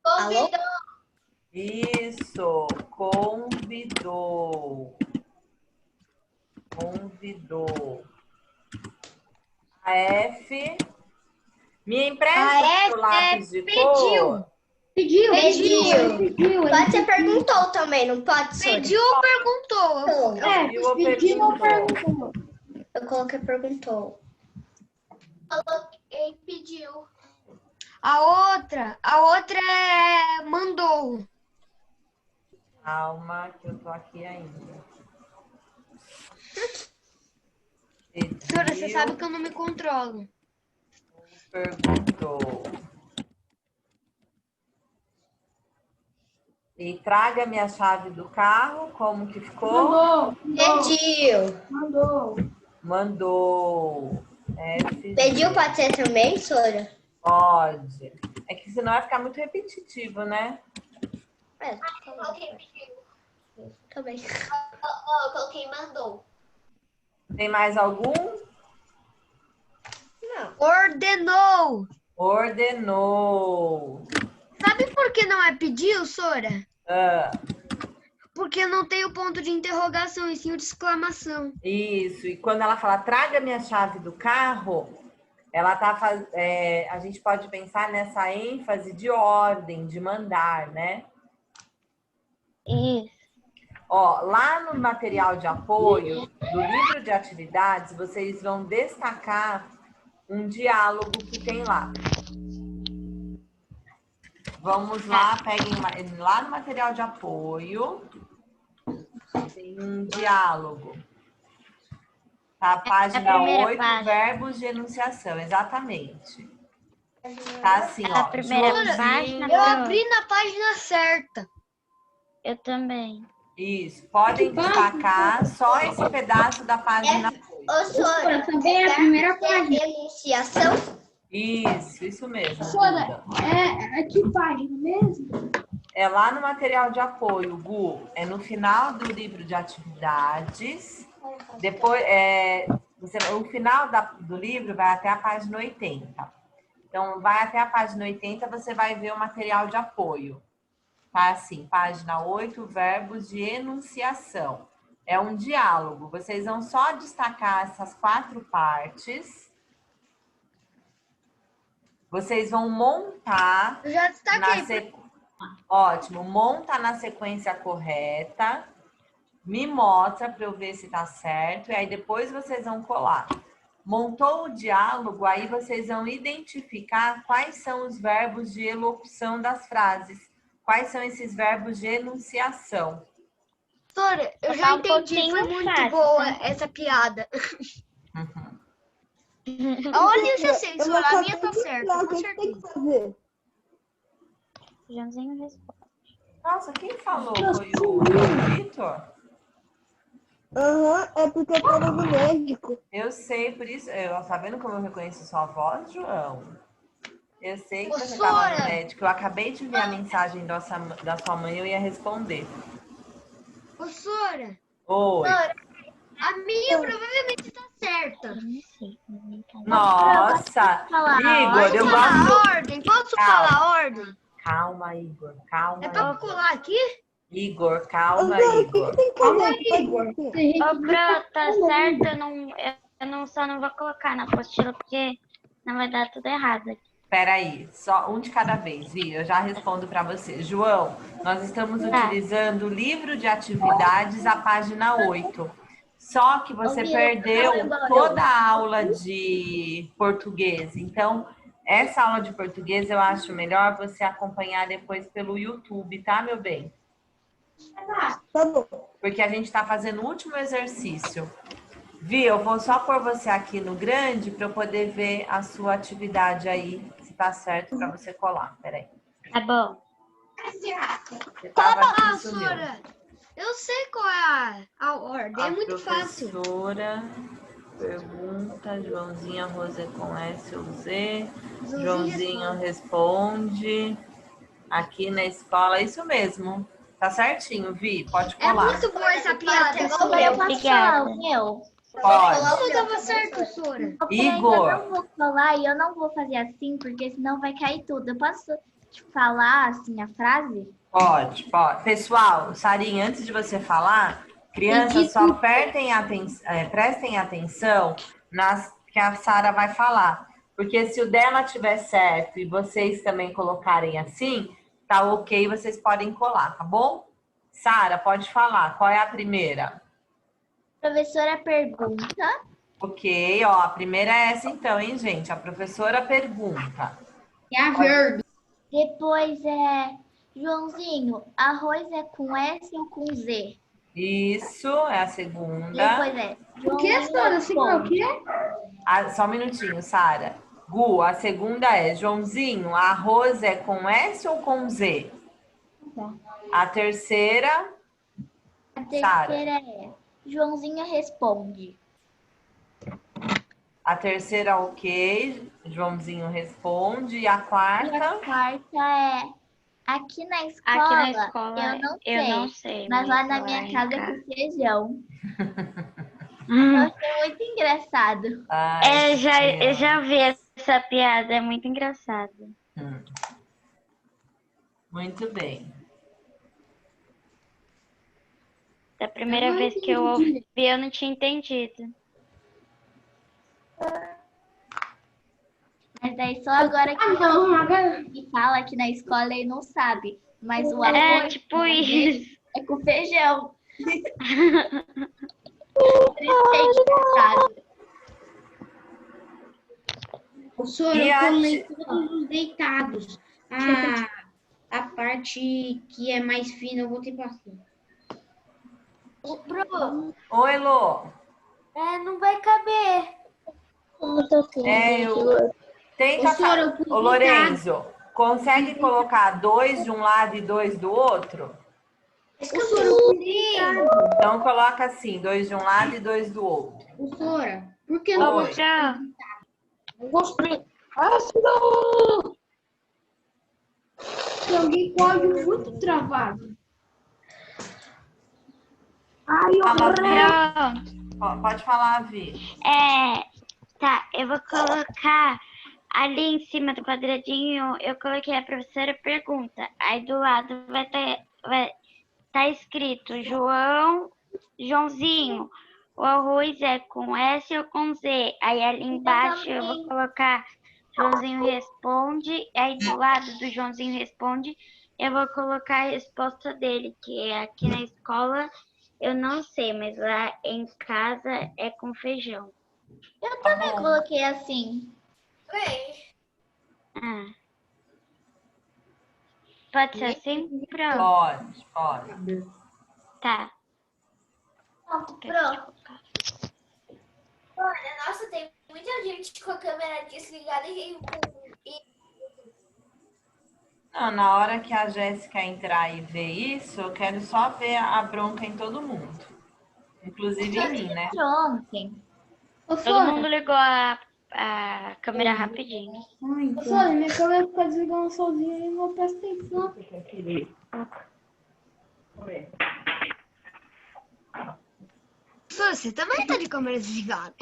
Convidou. Isso, convidou. Convidou. A F. Me empresta o lápis de cor? Pediu. Pode ser perguntou também, não pode ser? Pediu ou perguntou? Pediu ou perguntou? Eu coloquei perguntou. Coloquei pediu. A outra é mandou. Calma, que eu tô aqui ainda. Senhora, você sabe que eu não me controlo. Perguntou. E traga minha chave do carro, como que ficou? Pediu. Mandou. F. Pediu pode ser também, Sora? Pode. É que senão vai ficar muito repetitivo, né? Coloquei pediu. Também. Eu coloquei mandou. Tem mais algum? Ordenou. Ordenou. Sabe por que não é pediu, Sora? Ah, Porque não tem o ponto de interrogação, e sim o de exclamação. isso. E quando ela fala, traga minha chave do carro, ela tá a gente pode pensar nessa ênfase de ordem, de mandar, né? Isso. Ó, lá no material de apoio do livro de atividades, vocês vão destacar um diálogo que tem lá. Vamos lá, peguem lá no material de apoio, tem um diálogo. Tá, página 8, página. verbos de enunciação, exatamente. Tá assim, ó. A primeira página. Eu abri na página certa. Eu também. Isso, podem destacar só esse pedaço da página. Ô, Sora, também é a primeira tem página. enunciação? Isso mesmo. Sora, é que página mesmo? É lá no material de apoio, Gu. É no final do livro de atividades. Depois, o final do livro vai até a página 80. Então, vai até a página 80, você vai ver o material de apoio. Tá assim, página 8, verbos de enunciação. É um diálogo. Vocês vão só destacar essas 4 partes. Vocês vão montar. Eu já destaquei. Ótimo. Monta na sequência correta. Me mostra para eu ver se tá certo. E aí depois vocês vão colar. Montou o diálogo, aí vocês vão identificar quais são os verbos de elocução das frases. Quais são esses verbos de enunciação? Sora, eu já entendi. Foi muito boa essa piada. Olha, eu já sei, Sora. A minha tá certa, com certeza. Joãozinho responde. Nossa, quem falou? Foi o Vitor? É porque eu tô no médico. Eu sei, por isso. Tá vendo como eu reconheço sua voz, João? Eu sei que você estava no médico. Eu acabei de ver a mensagem da sua mãe, eu ia responder. Ô, Sora. Oi. A minha provavelmente tá certa. Nossa. Igor, eu gosto... Posso falar a ordem? Calma, Igor. Calma. É pra colar aqui? Igor, calma, Igor. Calma, Igor. Ô, Pro, tá certo, só não vou colocar na apostila porque não vai dar tudo errado aqui. Peraí, só um de cada vez, Vi, eu já respondo para você. João, nós estamos utilizando o livro de atividades, a página 8. Só que você perdeu toda a aula de português. Então, essa aula de português eu acho melhor você acompanhar depois pelo YouTube, tá, meu bem? Tá bom. Porque a gente está fazendo o último exercício. Vi, eu vou só pôr você aqui no grande para eu poder ver a sua atividade aí, se tá certo para você colar. Peraí. Tá bom. Você tava aqui, sumiu. Sora, eu sei qual é a ordem, é muito fácil. Professora pergunta, Joãozinho Rosé com S ou Z. Joãozinho responde. Aqui na escola, isso mesmo. Tá certinho, Vi, pode colar. É muito boa essa piada. Eu posso falar o meu? Pode. Tudo dava certo, Sora. Igor. Eu não vou falar e eu não vou fazer assim, porque senão vai cair tudo. Eu posso falar assim a frase? Pode. Pessoal, Sarinha, antes de você falar, crianças só prestem atenção nas que a Sara vai falar. Porque se o dela tiver certo e vocês também colocarem assim, tá ok, vocês podem colar, tá bom? Sara, pode falar. Qual é a primeira? Professora pergunta. Ok, ó, a primeira é essa então, hein, gente? A professora pergunta. É a verde. Depois é Joãozinho, arroz é com S ou com Z? Isso, é a segunda. Depois é O que, Sora? Assim, o quê? Só um minutinho, Sara. Gu, a segunda é Joãozinho, arroz é com S ou com Z? A terceira. A terceira é Joãozinho responde. A terceira, ok. Joãozinho responde. E a quarta? E a quarta é aqui na escola, eu não sei, mas lá na minha casa é com feijão. Nossa, é muito engraçado. Ai, Eu já vi essa piada, é muito engraçada. Muito bem. Da primeira vez que eu ouvi, eu não tinha entendido. Mas daí só agora que ele fala que na escola ele não sabe. Mas o É arroz tipo isso. é com feijão. Por isso que é engraçado. Professora, E eu a comei todos os deitados. A parte que é mais fina, eu vou ter paciência. Pro, Oi, Lô. não vai caber. Tenta Professora, eu pus Ô, Lorenzo, consegue colocar 2 de um lado e 2 do outro? Professora, eu pus deitado. Então coloca assim, 2 de um lado e 2 do outro. Professora, por que não Oi. Eu gostei. Ácido! Tem alguém com áudio muito travado. Ai, Pronto. Pode falar, Vi. Tá, eu vou colocar ali em cima do quadradinho, eu coloquei a professora pergunta. Aí do lado vai tá escrito Joãozinho. O arroz é com S ou com Z? Aí ali embaixo eu vou colocar Joãozinho responde. Aí do lado do Joãozinho responde, eu vou colocar a resposta dele, que é aqui na escola eu não sei, mas lá em casa é com feijão. Eu também coloquei assim. Pode ser assim? Pronto. Pode. Tá. Pronto. Olha, nossa, tem muita gente com a câmera desligada e Não, na hora que a Jéssica entrar e ver isso, eu quero só ver a bronca em todo mundo. Inclusive em mim, né? ontem. Todo mundo ligou a câmera rapidinho. Professora, minha câmera fica desligando sozinha e não presta atenção. Você também tá de câmera desligada.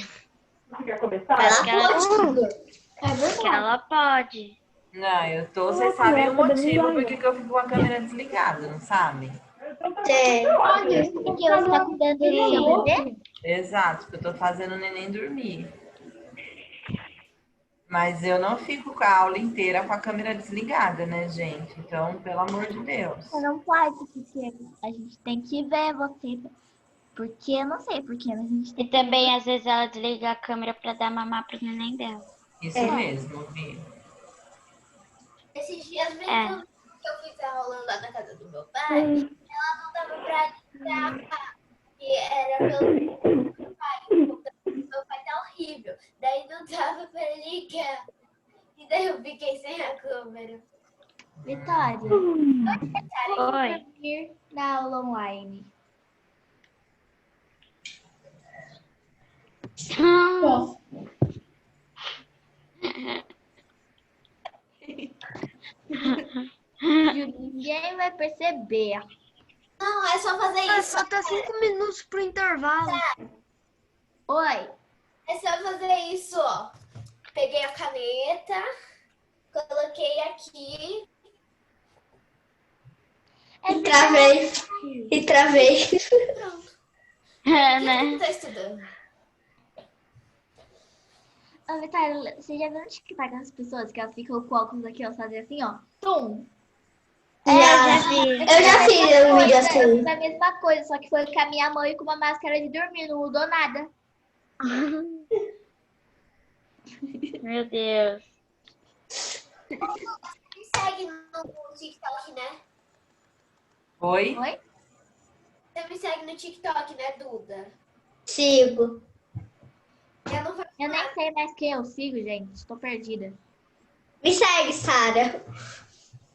Acho que ela pode. Não, eu tô, vocês sabem o motivo por que eu fico com a câmera desligada, não sabem? Olha, porque você tá cuidando do seu bebê? Exato, porque eu tô fazendo o neném dormir. Mas eu não fico com a aula inteira com a câmera desligada, né, gente? Então, pelo amor de Deus. Você não pode, porque a gente tem que ver você. Porque eu não sei porque, mas a gente tem E também, às vezes, ela desliga a câmera pra dar mamar pro neném dela. Isso mesmo, Vi. Esses dias mesmo que eu fiz a aula lá na casa do meu pai, ela não dava pra ligar, e era pelo meu pai. O computador do meu pai tá horrível. Daí não dava pra ligar. E daí eu fiquei sem a câmera. Vitória, Oi. ir na aula online. Ninguém vai perceber. Não, é só fazer isso. Falta 5 minutos pro intervalo. Oi. É só fazer isso, ó. Peguei a caneta, coloquei aqui. E travei. Pronto. Né? Não tá estudando. Ô, Vitória, você já viu no TikTok as pessoas que elas ficam com óculos aqui, elas fazem assim, ó. Tum. Eu já vi. Eu já fiz um vídeo assim. Foi a mesma coisa, só que foi com a minha mãe com uma máscara de dormir, não mudou nada. Meu Deus. Me segue no TikTok, né? Oi? Oi? Você me segue no TikTok, né, Duda? Sigo. Eu nem sei mais quem eu sigo, gente. Estou perdida. Me segue, Sara.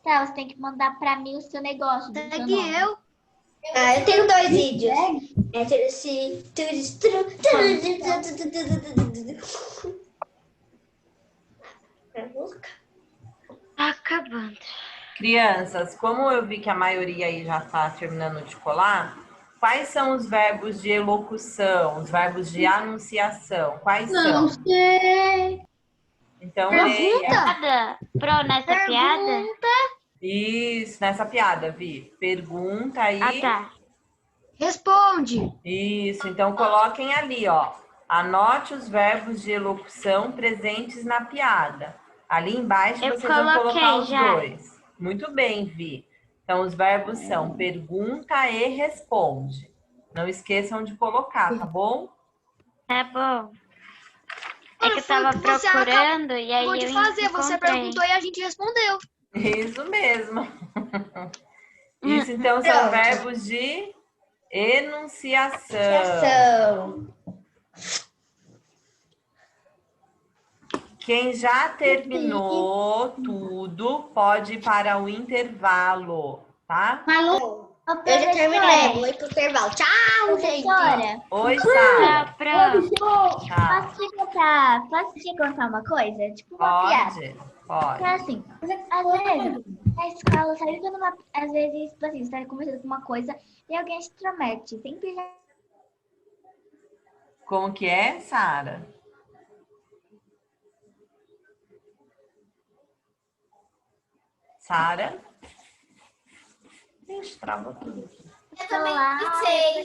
Tá, você tem que mandar pra mim o seu negócio. Segue eu. Eu tenho 2 vídeos. Tá acabando. Crianças, como eu vi que a maioria aí já tá terminando de colar, quais são os verbos de elocução, os verbos de anunciação? Quais Não são? sei. Então, leia. Piada? Pro, nessa piada? Isso, nessa piada, Vi. Pergunta aí. Ah, tá. Responde. Isso, então coloquem ali, ó. Anote os verbos de elocução presentes na piada. Ali embaixo Eu vocês vão colocar coloquei os já. dois. Muito bem, Vi. Então, os verbos são pergunta e responde. Não esqueçam de colocar, tá bom? Tá bom. É que eu Foi o tava que você procurando e aí Acabou de eu fazer, você encontrei. perguntou e a gente respondeu. Isso mesmo. Isso, então, são Pronto. verbos de enunciação. Ação. Quem já terminou tudo pode ir para o intervalo, tá? Falou. Eu já terminei, vou ir pro intervalo. Tchau, gente. Professora, Oi, Sara. Tchau. posso te contar uma coisa? Tipo uma piada. Pode. É assim, às vezes, na escola, sabe quando às vezes, tipo assim, você tá conversando com uma coisa e alguém se intromete. Sempre já Como que é, Sara? Sara? Gente, travou tudo. Eu também sei.